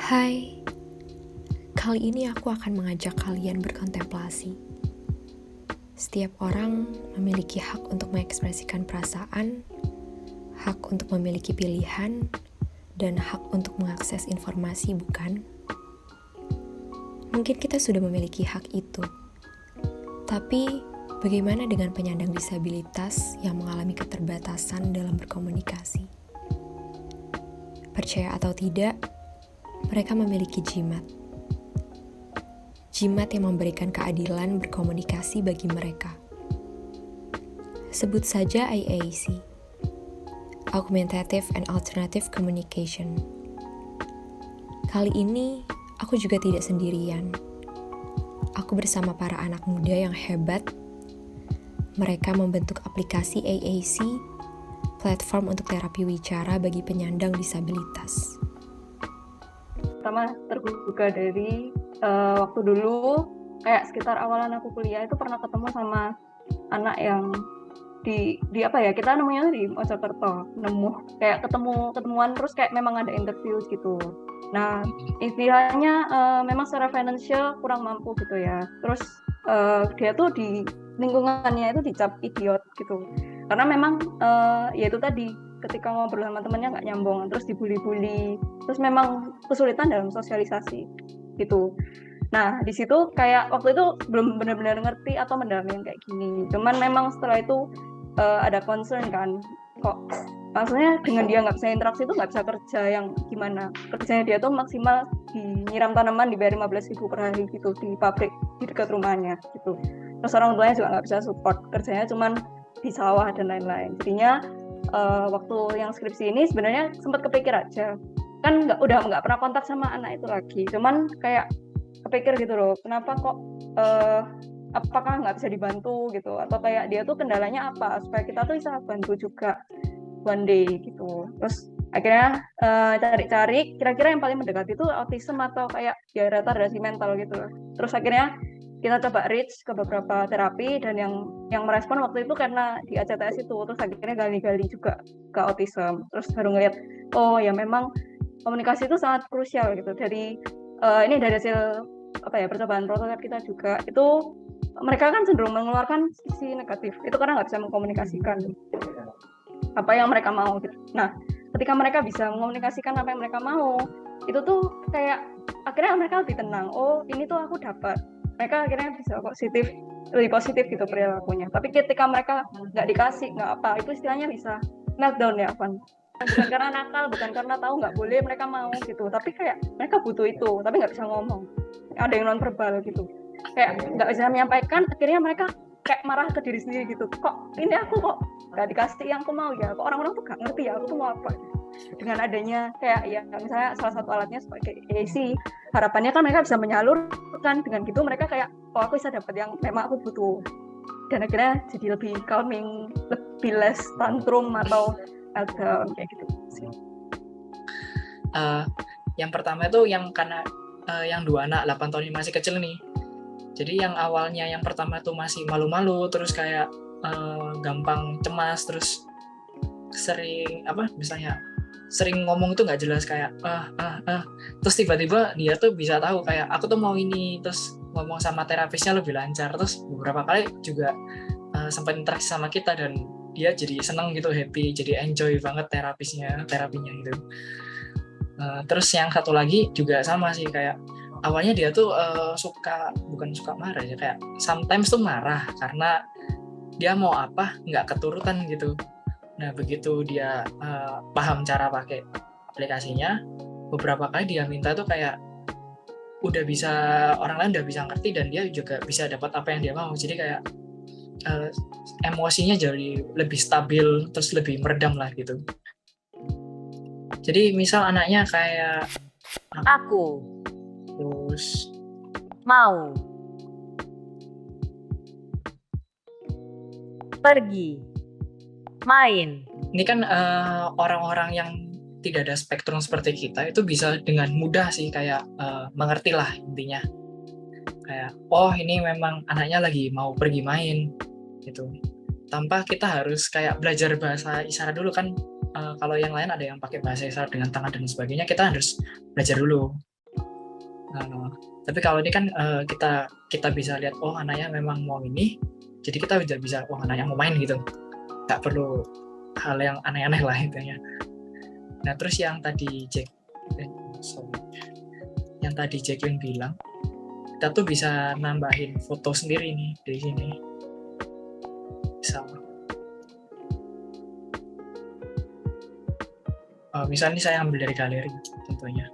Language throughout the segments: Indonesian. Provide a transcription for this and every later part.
Hai, kali ini aku akan mengajak kalian berkontemplasi. Setiap orang memiliki hak untuk mengekspresikan perasaan, hak untuk memiliki pilihan, dan hak untuk mengakses informasi, bukan? Mungkin kita sudah memiliki hak itu. Tapi, bagaimana dengan penyandang disabilitas yang mengalami keterbatasan dalam berkomunikasi? Percaya atau tidak, mereka memiliki jimat. Jimat yang memberikan keadilan berkomunikasi bagi mereka. Sebut saja AAC, Augmentative and Alternative Communication. Kali ini, aku juga tidak sendirian. Aku bersama para anak muda yang hebat. Mereka membentuk aplikasi AAC, platform untuk terapi wicara bagi penyandang disabilitas. Pertama tergugah dari waktu dulu kayak sekitar awalan aku kuliah itu pernah ketemu sama anak yang di apa ya, kita namanya di Mojokerto, nemu kayak ketemuan terus kayak memang ada interview gitu. Nah istilahnya memang secara financial kurang mampu gitu ya, terus dia tuh di lingkungannya itu dicap idiot gitu karena memang ya itu tadi, ketika ngobrol sama temennya nggak nyambung, terus dibully-bully, terus memang kesulitan dalam sosialisasi gitu. Nah di situ kayak waktu itu belum benar-benar ngerti atau mendalami kayak gini, cuman memang setelah itu ada concern kan, kok maksudnya dengan dia nggak bisa interaksi itu nggak bisa kerja yang gimana, kerjanya dia tuh maksimal nyiram tanaman dibayar 15.000 per hari gitu di pabrik di dekat rumahnya gitu, terus orang tuanya juga nggak bisa support, kerjanya cuman di sawah dan lain-lain. Jadinya waktu yang skripsi ini sebenarnya sempat kepikir aja, kan udah nggak pernah kontak sama anak itu lagi, cuman kayak kepikir gitu loh, kenapa kok apakah nggak bisa dibantu gitu, atau kayak dia tuh kendalanya apa supaya kita tuh bisa bantu juga one day gitu. Terus akhirnya cari-cari kira-kira yang paling mendekati itu autism atau kayak ya retardasi mental gitu loh. Terus akhirnya kita coba reach ke beberapa terapi, dan yang merespon waktu itu karena di ACTS itu, terus akhirnya gali-gali juga ke autism, terus baru ngeliat oh ya memang komunikasi itu sangat krusial gitu. Dari ini dari hasil apa ya, percobaan prototip kita juga itu, mereka kan cenderung mengeluarkan sisi negatif itu karena nggak bisa mengkomunikasikan apa yang mereka mau gitu. Nah ketika mereka bisa mengkomunikasikan apa yang mereka mau, itu tuh kayak akhirnya mereka lebih tenang, oh ini tuh aku dapat, mereka akhirnya bisa lebih positif gitu perilakunya. Tapi ketika mereka nggak dikasih, nggak apa, itu istilahnya bisa meltdown ya Van, bukan karena nakal, bukan karena tahu nggak boleh mereka mau gitu, tapi kayak mereka butuh itu tapi nggak bisa ngomong, ada yang non verbal gitu, kayak nggak bisa menyampaikan, akhirnya mereka kayak marah ke diri sendiri gitu, kok ini aku kok nggak dikasih yang aku mau ya, kok orang-orang tuh nggak ngerti ya aku tuh mau apa. Dengan adanya kayak ya misalnya salah satu alatnya sebagai AC, harapannya kan mereka bisa menyalurkan, dengan gitu mereka kayak oh aku bisa dapat yang memang aku butuh, dan akhirnya jadi lebih calming, lebih less tantrum atau meltdown kayak gitu sih. Yang pertama itu yang karena yang dua anak 8 tahun ini masih kecil nih. Jadi yang awalnya yang pertama tuh masih malu-malu, terus kayak gampang cemas, terus sering ngomong itu nggak jelas kayak terus tiba-tiba dia tuh bisa tahu kayak aku tuh mau ini, terus ngomong sama terapisnya lebih lancar, terus beberapa kali juga sempat interaksi sama kita dan dia jadi seneng gitu, happy, jadi enjoy banget terapinya gitu. Terus yang satu lagi juga sama sih, kayak awalnya dia tuh bukan suka marah ya, kayak sometimes tuh marah karena dia mau apa nggak keturutan gitu. Nah begitu dia paham cara pakai aplikasinya, beberapa kali dia minta tuh kayak udah bisa, orang lain udah bisa ngerti dan dia juga bisa dapat apa yang dia mau. Jadi kayak emosinya jadi lebih stabil, terus lebih meredam lah gitu. Jadi misal anaknya kayak aku terus mau pergi main. Ini kan orang-orang yang tidak ada spektrum seperti kita itu bisa dengan mudah sih kayak mengerti lah intinya. Kayak oh ini memang anaknya lagi mau pergi main gitu. Tanpa kita harus kayak belajar bahasa isyarat dulu kan. Kalau yang lain ada yang pakai bahasa isyarat dengan tangan dan sebagainya, kita harus belajar dulu. Tapi kalau ini kan kita bisa lihat, oh anaknya memang mau ini, jadi kita udah bisa, oh anaknya mau main gitu, nggak perlu hal yang aneh-aneh lah intinya. Nah terus yang tadi Jacqueline bilang, kita tuh bisa nambahin foto sendiri nih di sini. Misalnya saya ambil dari galeri tentunya.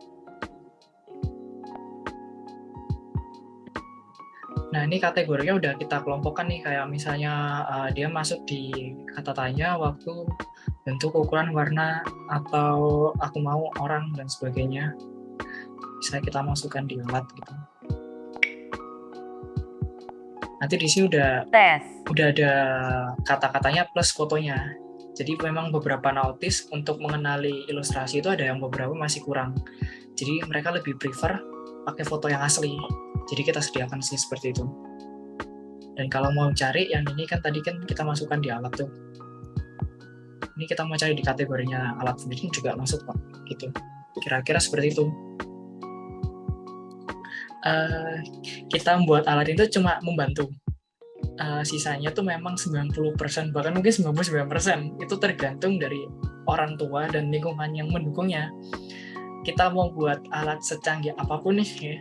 Nah ini kategorinya udah kita kelompokkan nih, kayak misalnya dia masuk di kata tanya, waktu, bentuk, ukuran, warna, atau aku mau, orang, dan sebagainya. Bisa kita masukkan di alat gitu. Nanti di sini udah ada kata-katanya plus fotonya. Jadi memang beberapa nautis untuk mengenali ilustrasi itu ada yang beberapa masih kurang. Jadi mereka lebih prefer pakai foto yang asli. Jadi kita sediakan sih seperti itu. Dan kalau mau cari yang ini kan tadi kan kita masukkan di alat tuh. Ini kita mau cari di kategorinya alat sendiri juga masuk kok. Gitu. Kira-kira seperti itu. Kita membuat alat itu cuma membantu. Sisanya tuh memang 90%, bahkan mungkin 99% itu tergantung dari orang tua dan lingkungan yang mendukungnya. Kita mau buat alat secanggih apapun nih ya,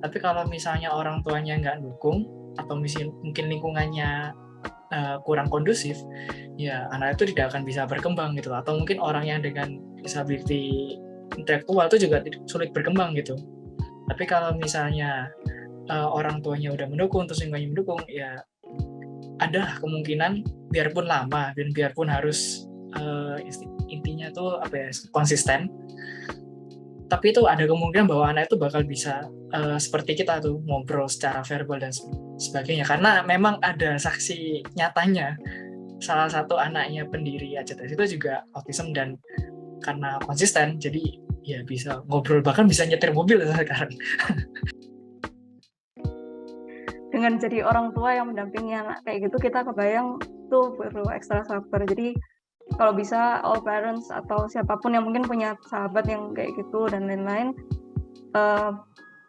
tapi kalau misalnya orang tuanya nggak dukung atau mungkin lingkungannya kurang kondusif, ya anak itu tidak akan bisa berkembang gitu. Atau mungkin orang yang dengan disability intelektual itu juga sulit berkembang gitu. Tapi kalau misalnya orang tuanya udah mendukung, terus lingkungannya mendukung, ya ada kemungkinan biarpun lama dan biarpun harus intinya tuh konsisten, tapi itu ada kemungkinan bahwa anak itu bakal bisa seperti kita tuh ngobrol secara verbal dan sebagainya, karena memang ada saksi nyatanya. Salah satu anaknya pendiri ACTS itu juga autism, dan karena konsisten jadi ya bisa ngobrol, bahkan bisa nyetir mobil sekarang. Dengan jadi orang tua yang mendampingi anak kayak gitu, kita kebayang tuh perlu ekstra sabar. Jadi kalau bisa all parents atau siapapun yang mungkin punya sahabat yang kayak gitu dan lain-lain,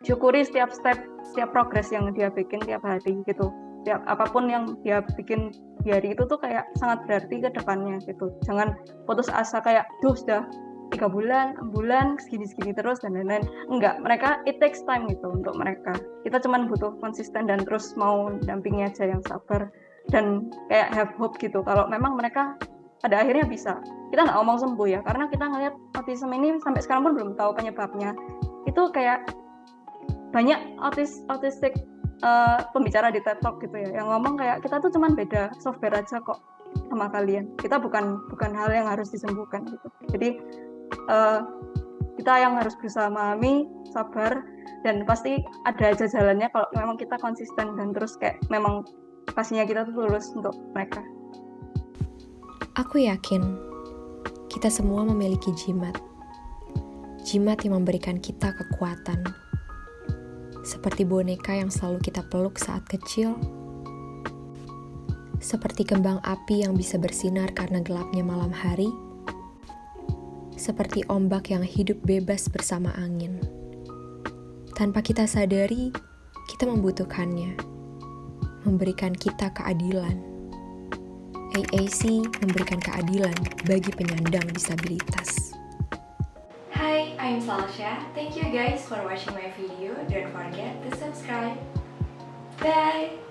syukuri setiap step, setiap progres yang dia bikin tiap hari gitu. Setiap apapun yang dia bikin di hari itu tuh kayak sangat berarti ke depannya gitu. Jangan putus asa kayak, sudah 3 bulan, 6 bulan, segini-segini terus dan lain-lain. Enggak, mereka it takes time gitu untuk mereka. Kita cuman butuh konsisten dan terus mau dampingi aja yang sabar dan kayak have hope gitu. Kalau memang mereka pada akhirnya bisa. Kita nggak ngomong sembuh ya, karena kita ngelihat autism ini sampai sekarang pun belum tahu penyebabnya. Itu kayak banyak autistik pembicara di TED Talk gitu ya, yang ngomong kayak kita tuh cuman beda software aja kok sama kalian. Kita bukan hal yang harus disembuhkan gitu. Jadi kita yang harus berusaha memahami, sabar, dan pasti ada aja jalannya kalau memang kita konsisten dan terus kayak memang pastinya kita tuh tulus untuk mereka. Aku yakin kita semua memiliki jimat yang memberikan kita kekuatan, seperti boneka yang selalu kita peluk saat kecil, seperti kembang api yang bisa bersinar karena gelapnya malam hari, seperti ombak yang hidup bebas bersama angin. Tanpa kita sadari, kita membutuhkannya, memberikan kita keadilan. AAC memberikan keadilan bagi penyandang disabilitas. Hi, I'm Salsha. Thank you guys for watching my video. Don't forget to subscribe. Bye!